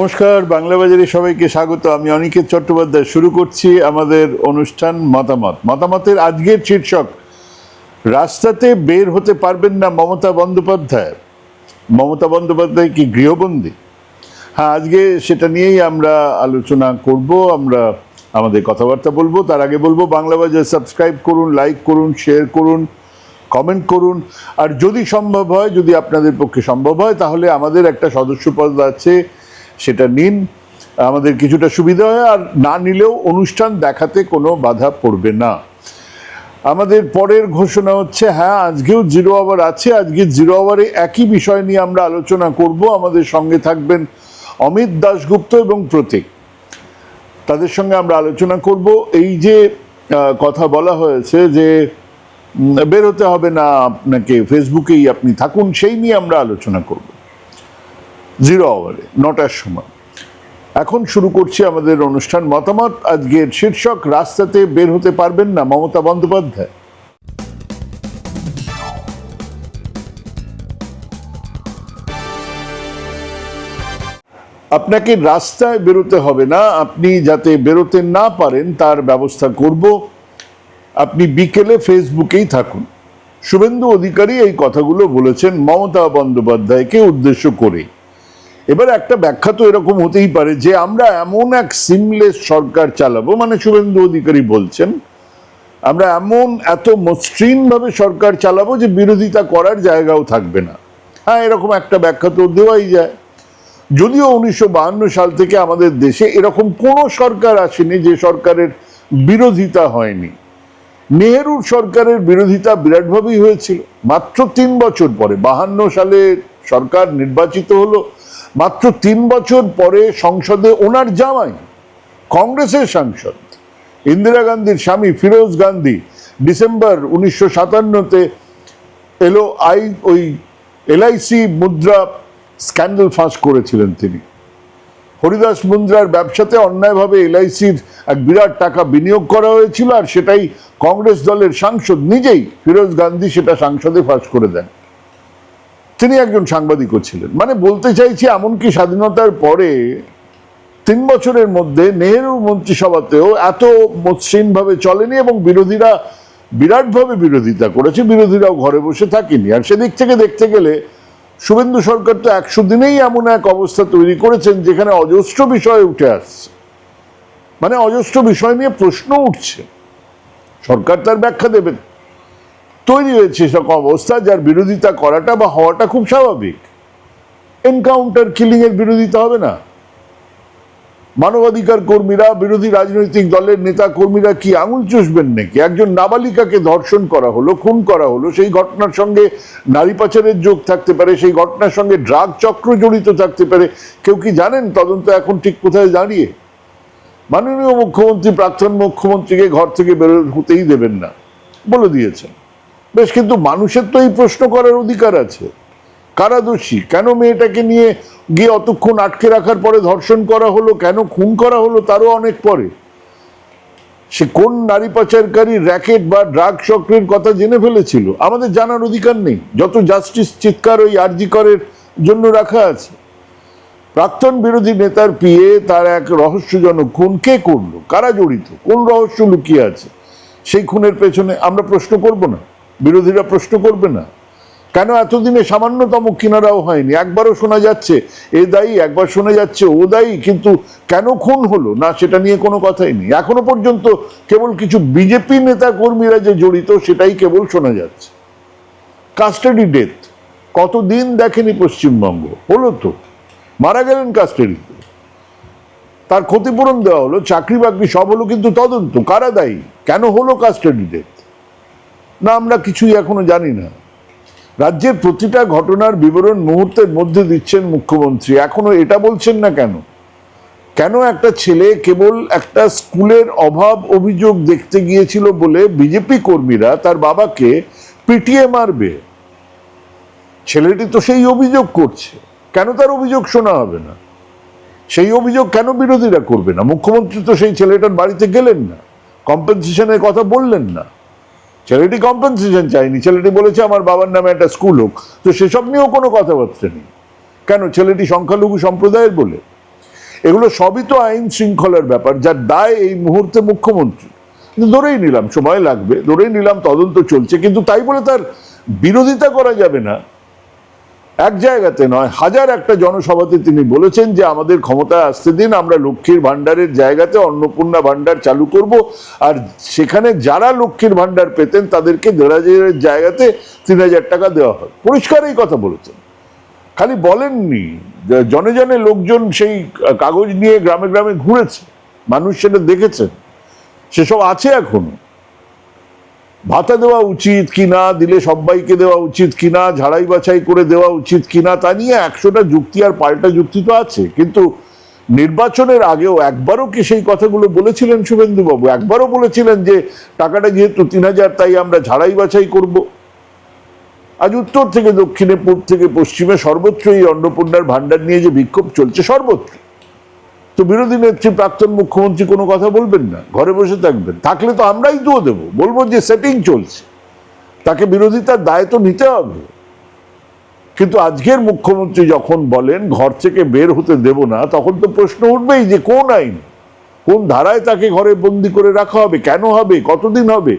নমস্কার, বাংলা বাজারে সবাইকে স্বাগত। আমি অনিকেত চট্টোপাধ্যায়। শুরু করছি আমাদের অনুষ্ঠান মতামত। মতামতের আজকের শীর্ষক, রাস্তাতে বের হতে পারবেন না মমতা বন্দ্যোপাধ্যায়। মমতা বন্দ্যোপাধ্যায় কি গৃহবন্দী? হ্যাঁ, আজকে সেটা নিয়েই আমরা আলোচনা করব, আমরা আমাদের কথাবার্তা বলবো। তার আগে বলবো, বাংলা বাজার সাবস্ক্রাইব করুন, লাইক করুন, শেয়ার করুন, কমেন্ট করুন। আর যদি সম্ভব হয়, যদি আপনাদের পক্ষে সম্ভব হয়, তাহলে আমাদের একটা সদস্যপদ আছে, সেটা নিন। আমাদের কিছুটা সুবিধা হয়, আর না নিলেও অনুষ্ঠান দেখাতে কোনো বাধা পড়বে না। আমাদের পরের ঘোষণা হচ্ছে, হ্যাঁ, আজকেও জিরো আওয়ার আছে। আজকে জিরো আওয়ারে একই বিষয় নিয়ে আমরা আলোচনা করব। আমাদের সঙ্গে থাকবেন অমিত দাশগুপ্ত এবং প্রতীক। তাদের সঙ্গে আমরা আলোচনা করব এই যে কথা বলা হয়েছে যে বেরোতে হবে না আপনাকে, ফেসবুকেই আপনি থাকুন, সেই নিয়ে আমরা আলোচনা করব জিরো আওয়ারে 9টার সময়। এখন শুরু করছি আমাদের অনুষ্ঠান মতামত। আজকের শীর্ষক, রাস্তাতে বের হতে পারবেন না মমতা বন্দ্যোপাধ্যায়। আপনাকে রাস্তায় বেরোতে হবে না, আপনি যাতে বেরোতে না পারেন তার ব্যবস্থা করব। আপনি বিকেলে ফেসবুকেই থাকুন। শুভেন্দু অধিকারী এই কথাগুলো বলেছেন মমতা বন্দ্যোপাধ্যায়কে উদ্দেশ্য করে। এবার একটা ব্যাখ্যা তো এরকম হতেই পারে যে আমরা এমন এক সিমলেস সরকার চালাবো, মানে শুভেন্দু অধিকারী বলছেন আমরা এত মসৃণ ভাবে সরকার চালাবো যে বিরোধিতা করার জায়গাও থাকবে না। হ্যাঁ, এরকম একটা ব্যাখ্যা তো দেওয়াই যায়। যদিও 1952 সাল থেকে আমাদের দেশে এরকম কোনো সরকার আসেনি যে সরকারের বিরোধিতা হয়নি। নেহেরুর সরকারের বিরোধিতা বিরাটভাবেই হয়েছিল। মাত্র 3 বছর পরে, 52 সালে সরকার নির্বাচিত হলো, মাত্র 3 বছর পরে সংসদে ওনার জামাই, কংগ্রেসের সাংসদ ইন্দিরা গান্ধীর স্বামী ফিরোজ গান্ধী, ডিসেম্বর 1957-তে ওই LIC মুদ্রা স্ক্যান্ডাল ফাঁস করেছিলেন তিনি। হরিদাস মুদ্রার ব্যবসাতে অন্যায়ভাবে LICর এক বিরাট টাকা বিনিয়োগ করা হয়েছিল, আর সেটাই কংগ্রেস দলের সাংসদ নিজেই ফিরোজ গান্ধী সেটা সংসদে ফাঁস করে দেন। তিনি একজন সাংবাদিকও ছিলেন। মানে বলতে চাইছি, এমনকি স্বাধীনতার পরে 3 বছরের মধ্যে নেহেরু মন্ত্রিসভাতেও এত মসৃণভাবে চলেনি, এবং বিরোধীরা বিরাটভাবে বিরোধিতা করেছে। বিরোধীরাও ঘরে বসে থাকেনি। আর সেদিক থেকে দেখতে গেলে শুভেন্দু সরকার তো 100 দিনেই এমন এক অবস্থা তৈরি করেছেন যেখানে অজস্র বিষয় উঠে আসছে, মানে অজস্র বিষয় নিয়ে প্রশ্ন উঠছে, সরকার তার ব্যাখ্যা দেবেন। তৈরি হয়েছে সেরকম অবস্থা যার বিরোধিতা করাটা বা হওয়াটা খুব স্বাভাবিক। এনকাউন্টার কিলিং এর বিরোধিতা হবে না? মানবাধিকার কর্মীরা, বিরোধী রাজনৈতিক দলের নেতা কর্মীরা কি আঙুল চুষবেন নাকি? একজন নাবালিকাকে ধর্ষণ করা হলো, খুন করা হলো, সেই ঘটনার সঙ্গে নারী পাচারের যোগ থাকতে পারে, সেই ঘটনার সঙ্গে ড্রাগ চক্র জড়িত থাকতে পারে। কেউ কি জানেন তদন্ত এখন ঠিক কোথায় দাঁড়িয়ে? মাননীয় মুখ্যমন্ত্রী প্রাক্তন মুখ্যমন্ত্রীকে ঘর থেকে বের হতেই দেবেন না বলে দিয়েছেন। বেশ, কিন্তু মানুষের তো এই প্রশ্ন করার অধিকার আছে, কারা দোষী? কেন মেয়েটাকে নিয়ে গিয়ে অতক্ষণ আটকে রাখার পরে ধর্ষণ করা হলো? কেন খুন করা হলো তারও অনেক পরে? সে কোন নারী পাচারকারী র্যাকেট বা ড্রাগ চক্রের কথা জেনে ফেলেছিল? আমাদের জানার অধিকার নেই? যত জাস্টিস চিৎকার ওই আরজি করের জন্য রাখা আছে। প্রাক্তন বিরোধী নেতার পিএ তার এক রহস্যজনক খুন কে করলো, কারা জড়িত, কোন রহস্য লুকিয়ে আছে সেই খুনের পেছনে? আমরা প্রশ্ন করব না? বিরোধীরা প্রশ্ন করবে না? কেন এতদিনে সামান্যতম কিনারাও হয়নি? একবারও শোনা যাচ্ছে এ দায়ী, একবার শোনা যাচ্ছে ও দায়ী, কিন্তু কেন খুন হলো না সেটা নিয়ে কোনো কথাই নেই। এখনো পর্যন্ত কেবল কিছু বিজেপি নেতা কর্মীরা যে জড়িত সেটাই কেবল শোনা যাচ্ছে। কাস্টাডি ডেথ কতদিন দেখেনি পশ্চিমবঙ্গ? হলো তো, মারা গেলেন কাস্টাডিতে, তার ক্ষতিপূরণ দেওয়া হলো, চাকরি বাকরি সব হলো, কিন্তু তদন্ত কারা দায়ী, কেন হলো কাস্টাডি ডেথ? না, আমরা কিছুই এখনো জানি না। রাজ্যের প্রতিটা ঘটনার বিবরণ মুহূর্তের মধ্যে দিচ্ছেন মুখ্যমন্ত্রী, এখনো এটা বলছেন না কেন? কেন একটা ছেলে কেবল একটা স্কুলের অভাব অভিযোগ দেখতে গিয়েছিল বলে বিজেপি কর্মীরা তার বাবাকে পিটিয়ে মারবে? ছেলেটি তো সেই অভিযোগ করছে, কেন তার অভিযোগ শোনা হবে না? সেই অভিযোগ কেন বিরোধীরা করবে না? মুখ্যমন্ত্রী তো সেই ছেলেটার বাড়িতে গেলেন না, কম্পেনসেশনের কথা বললেন না। ছেলেটি কম্পেনসেশন চাইনি, ছেলেটি বলেছে আমার বাবার নামে একটা স্কুল হোক, তো সেসব নিয়েও কোনো কথাবার্তা নেই। কেন? ছেলেটি সংখ্যালঘু সম্প্রদায়ের বলে? এগুলো সবই তো আইন শৃঙ্খলার ব্যাপার, যার দায় এই মুহূর্তে মুখ্যমন্ত্রী। ধরেই নিলাম সময় লাগবে, ধরেই নিলাম তদন্ত চলছে, কিন্তু তাই বলে তার বিরোধিতা করা যাবে না। এক জায়গাতে নয়, হাজার একটা জনসভাতে তিনি বলেছেন যে আমাদের ক্ষমতায় আসতে দিন, আমরা লক্ষ্মীর ভান্ডারের জায়গাতে অন্নপূর্ণা ভান্ডার চালু করব, আর সেখানে যারা লক্ষ্মীর ভান্ডার পেতেন তাদেরকে 1,500-এর জায়গাতে 3,000 টাকা দেওয়া হয়। পরিষ্কার এই কথা বলেছেন, খালি বলেননি। জনে জনে লোকজন সেই কাগজ নিয়ে গ্রামে গ্রামে ঘুরেছে, মানুষ সেটা দেখেছেন, সেসব আছে এখনো। ভাতা দেওয়া উচিত কিনা, দিলে সবাইকে দেওয়া উচিত কিনা, ঝাড়াই বাছাই করে দেওয়া উচিত কিনা, তা নিয়ে 100টা যুক্তি আর পাল্টা যুক্তি তো আছে। কিন্তু নির্বাচনের আগেও একবারও কি সেই কথাগুলো বলেছিলেন শুভেন্দুবাবু? একবারও বলেছিলেন যে টাকাটা যেহেতু 3,000 তাই আমরা ঝাড়াই বাছাই করব? আজ উত্তর থেকে দক্ষিণে, পূর্ব থেকে পশ্চিমে সর্বত্র এই অন্নপূর্ণার ভান্ডার নিয়ে যে বিক্ষোভ চলছে সর্বত্র, তো বিরোধী নেত্রী প্রাক্তন মুখ্যমন্ত্রী কোনো কথা বলবেন না, ঘরে বসে থাকবেন? থাকলে তো আমরাই তো দেবো, বলবো যে সেটিং চলছে, তাকে বিরোধিতার দায় তো নিতে হবে। কিন্তু আজকের মুখ্যমন্ত্রী যখন বলেন ঘর থেকে বের হতে দেব না, তখন তো প্রশ্ন উঠবেই যে কোন আইন, কোন ধারায় তাকে ঘরে বন্দি করে রাখা হবে, কেন হবে, কতদিন হবে?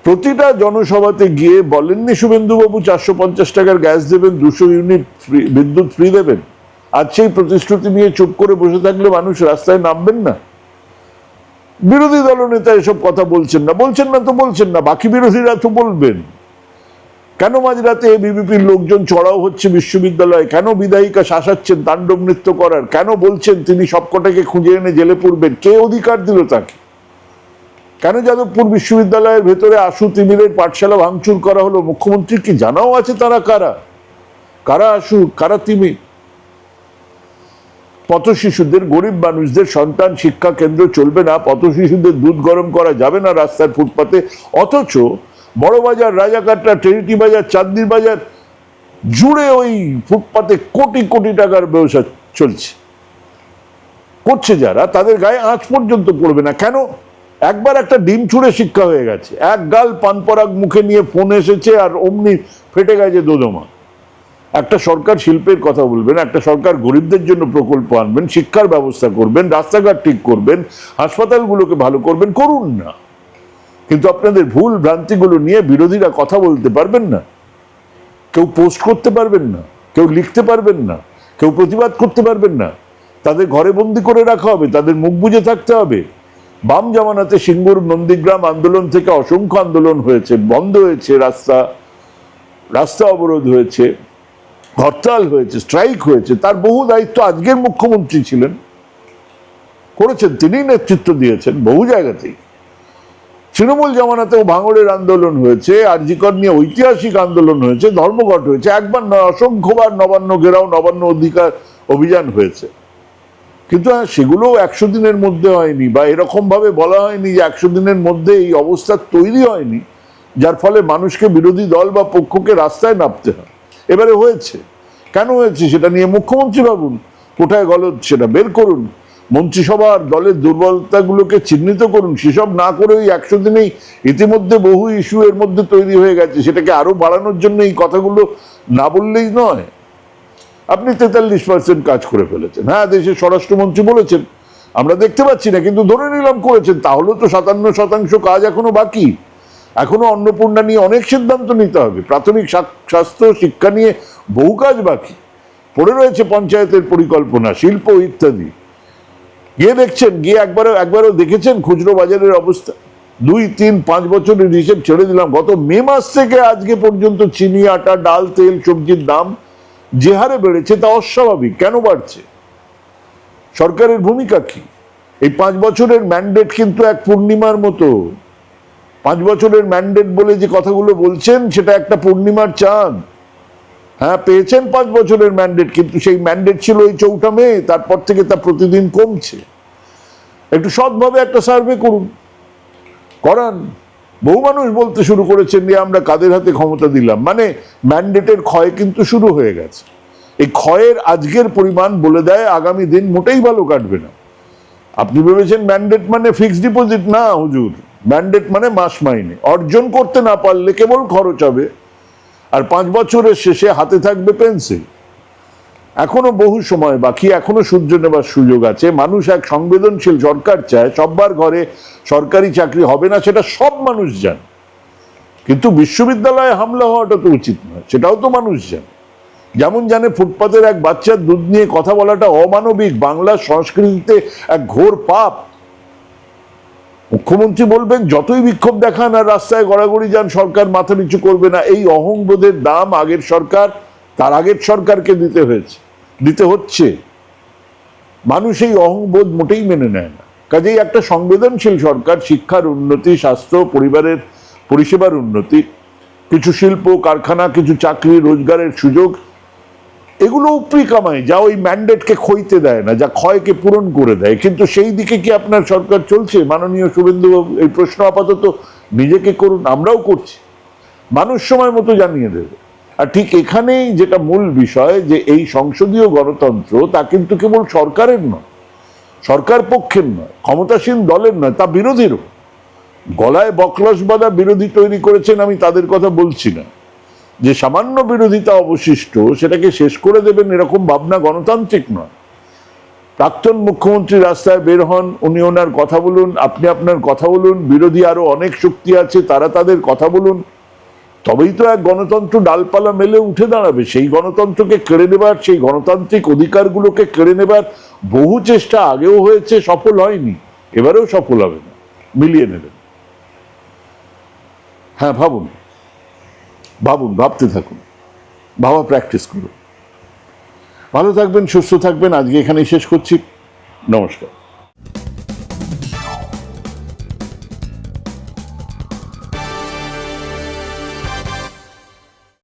প্রতিটা জনসভাতে গিয়ে বলেননি শুভেন্দুবাবু 450 টাকার গ্যাস দেবেন, 200 ইউনিট বিদ্যুৎ ফ্রি দেবেন? আজ সেই প্রতিশ্রুতি নিয়ে চুপ করে বসে থাকলে মানুষ রাস্তায় নামবেন না? বিরোধী দলনেতা এসব কথা বলছেন না, বলছেন না তো বলছেন না, বাকি বিরোধীরা তো বলবেন। কেন মাঝরাতে এবিভিপির লোকজন চড়াও হচ্ছে বিশ্ববিদ্যালয়ে? কেন বিধায়িকা শাসাচ্ছেন তাণ্ডব নৃত্য করার? কেন বলছেন তিনি সবকটাকে খুঁজে এনে জেলে পুরবেন? কে অধিকার দিল তাকে? কেন যাদবপুর বিশ্ববিদ্যালয়ের ভেতরে আশু তিমিরের পাঠশালা ভাঙচুর করা হলো? মুখ্যমন্ত্রীর কি জানাও আছে তারা কারা? কারা আশু, কারা তিমির? পথ শিশুদের, গরিব মানুষদের সন্তান শিক্ষা কেন্দ্র চলবে না, পথ শিশুদের দুধ গরম করা যাবে না রাস্তার ফুটপাতে, অথচ বড়বাজার, রাজাকাটরা, ট্রিনিটি বাজার, চাঁদনি বাজার জুড়ে ওই ফুটপাতে কোটি কোটি টাকার ব্যবসা চলছে। করছে যারা, তাদের গায়ে আঁচ পর্যন্ত পড়বে না। কেন? একবার একটা ডিম ছুঁড়ে শিক্ষা হয়ে গেছে, এক গাল পানপরাগ মুখে নিয়ে ফোন এসেছে আর অমনি ফেটে গেছে দোদমা। একটা সরকার শিল্পের কথা বলবেন, একটা সরকার গরিবদের জন্য প্রকল্প আনবেন, শিক্ষার ব্যবস্থা করবেন, রাস্তাঘাট ঠিক করবেন, হাসপাতালগুলোকে ভালো করবেন, করুন না। কিন্তু আপনাদের ভুল ভ্রান্তিগুলো নিয়ে বিরোধীরা কথা বলতে পারবেন না, কেউ পোস্ট করতে পারবেন না, কেউ লিখতে পারবেন না, কেউ প্রতিবাদ করতে পারবেন না। তাদের ঘরে বন্দি করে রাখা হবে, তাদের মুখ বুজে থাকতে হবে। বাম জামানাতে সিঙ্গুর নন্দীগ্রাম আন্দোলন থেকে অসংখ্য আন্দোলন হয়েছে, বন্ধ হয়েছে রাস্তা, রাস্তা অবরোধ হয়েছে, হরতাল হয়েছে, স্ট্রাইক হয়েছে। তার বহু দায়িত্ব আজকের মুখ্যমন্ত্রী ছিলেন, করেছেন, তিনিই নেতৃত্ব দিয়েছেন বহু জায়গাতেই। তৃণমূল জামানাতেও ভাঙড়ের আন্দোলন হয়েছে, আরজিকর নিয়ে ঐতিহাসিক আন্দোলন হয়েছে, ধর্মঘট হয়েছে, একবার নয় অসংখ্যবার নবান্ন ঘেরাও, নবান্ন অধিকার অভিযান হয়েছে। কিন্তু সেগুলো 100 দিনের মধ্যে হয়নি, বা এরকম ভাবে বলা হয়নি যে 100 দিনের মধ্যে এই অবস্থা তৈরি হয়নি যার ফলে মানুষকে বিরোধী দল বা পক্ষকে রাস্তায় নামতে হয়। এবারে হয়েছে, কেন হয়েছে সেটা নিয়ে মুখ্যমন্ত্রী ভাবুন, কোথায় গলদ সেটা বের করুন, মন্ত্রিসভার দলের দুর্বলতাগুলোকে চিহ্নিত করুন। সেসব না করে ওই 100 দিনেই ইতিমধ্যে বহু ইস্যু এর মধ্যে তৈরি হয়ে গেছে, সেটাকে আরো বাড়ানোর জন্য এই কথাগুলো না বললেই নয়। আপনি 43% কাজ করে ফেলেছেন, হ্যাঁ দেশের স্বরাষ্ট্রমন্ত্রী বলেছেন আমরা দেখতে পাচ্ছি না, কিন্তু ধরে নিলাম করেছেন, তাহলে তো 57% কাজ এখনো বাকি। এখনো অন্নপূর্ণা নিয়ে অনেক সিদ্ধান্ত নিতে হবে, প্রাথমিক স্বাস্থ্য শিক্ষা নিয়ে বহু কাজ বাকি পড়ে রয়েছে, পঞ্চায়েতের পরিকল্পনা, শিল্প ইত্যাদি। গিয়ে দেখছেন, গিয়ে একবারও দেখেছেন খুচরো বাজারের অবস্থা? 2, 3, 5 বছরের হিসেব ছেড়ে দিলাম, গত মে মাস থেকে আজকে পর্যন্ত চিনি, আটা, ডাল, তেল, সবজির দাম যে হারে বেড়েছে তা অস্বাভাবিক। কেন বাড়ছে? সরকারের ভূমিকা কি? এই 5 বছরের ম্যান্ডেট কিন্তু এক পূর্ণিমার মতো। 5 বছরের ম্যান্ডেট বলে যে কথাগুলো বলছেন সেটা একটা পূর্ণিমার চাঁদ। হ্যাঁ পেয়েছেন 5 বছরের ম্যান্ডেট, কিন্তু সেই ম্যান্ডেট ছিল এই 4 মে, তারপর থেকে তা প্রতিদিন কমছে। একটু সৎভাবে একটা সার্ভে করুন, করান। বহু মানুষ বলতে শুরু করেছেন যে আমরা কাদের হাতে ক্ষমতা দিলাম, মানে ম্যান্ডেটের ক্ষয় কিন্তু শুরু হয়ে গেছে। এই ক্ষয়ের আজকের পরিমাণ বলে দেয় আগামী দিন মোটেই ভালো কাটবে না। আপনি ভেবেছেন ম্যান্ডেট মানে ফিক্সড ডিপোজিট? না হুজুর, ম্যান্ডেট মানে মাস মাইনে। অর্জন করতে না পারলে কেবল খরচ হবে, আর 5 বছরের শেষে হাতে থাকবে পেন্সিল। এখনো বহু সময় বাকি, এখনো সূর্য নেবার সুযোগ আছে। মানুষ এক সংবেদনশীল সরকার চায়, সব্বার ঘরে সরকারি চাকরি হবে না সেটা সব মানুষ জানে, কিন্তু বিশ্ববিদ্যালয়ে হামলা হওয়াটা তো উচিত নয়, সেটাও তো মানুষ জানে। যেমন জানে ফুটপাতের এক বাচ্চার দুধ নিয়ে কথা বলাটা অমানবিক, বাংলার সংস্কৃতিতে এক ঘোর পাপ। মুখ্যমন্ত্রী বলবেন যতই বিক্ষোভ দেখান আর রাস্তায় গড়াগড়ি যান সরকার মাথা নিচু করবে না। এই অহংবোধের দাম আগের সরকার, তার আগের সরকারকে দিতে হচ্ছে। মানুষ এই অহংবোধ মোটেই মেনে নেয় না। কাজেই একটা সংবেদনশীল সরকার শিক্ষার উন্নতি, স্বাস্থ্য, পরিবারের পরিষেবার উন্নতি, কিছু শিল্প কারখানা, কিছু চাকরি রোজগারের সুযোগ, এগুলো উপরি কামাই, যা ওই ম্যান্ডেটকে খইতে দেয় না, যা ক্ষয়কে পূরণ করে দেয়। কিন্তু সেই দিকে কি আপনার সরকার চলছে? মাননীয় শুভেন্দুবাবু, এই প্রশ্ন আপাতত নিজেকে করুন, আমরাও করছি। মানুষ সময় মতো জানিয়ে দেবে। আর ঠিক এখানেই যেটা মূল বিষয়, যে এই সংসদীয় গণতন্ত্র তা কিন্তু কেবল সরকারের নয়, সরকার পক্ষের নয়, ক্ষমতাসীন দলের নয়, তা বিরোধীরও। গলায় বকলস বাঁধা বিরোধী তৈরি করেছেন, আমি তাদের কথা বলছি না। যে সামান্য বিরোধিতা অবশিষ্ট সেটাকে শেষ করে দেবেন এরকম ভাবনা গণতান্ত্রিক নয়। প্রাক্তন মুখ্যমন্ত্রী রাস্তায় বের হন, উনি ওনার কথা বলুন, আপনি আপনার কথা বলুন, বিরোধী আরো অনেক শক্তি আছে তারা তাদের কথা বলুন, তবেই তো এক গণতন্ত্র ডালপালা মেলে উঠে দাঁড়াবে। সেই গণতন্ত্রকে কেড়ে নেবার, সেই গণতান্ত্রিক অধিকারগুলোকে কেড়ে নেবার বহু চেষ্টা আগেও হয়েছে, সফল হয়নি, এবারেও সফল হবে না। মিলিয়ে নেবেন। হ্যাঁ, ভাবুন, ভাবতে থাকুন, ভাবা প্র্যাকটিস করুন। ভালো থাকবেন, সুস্থ থাকবেন। আজকে এখানেই শেষ করছি। নমস্কার।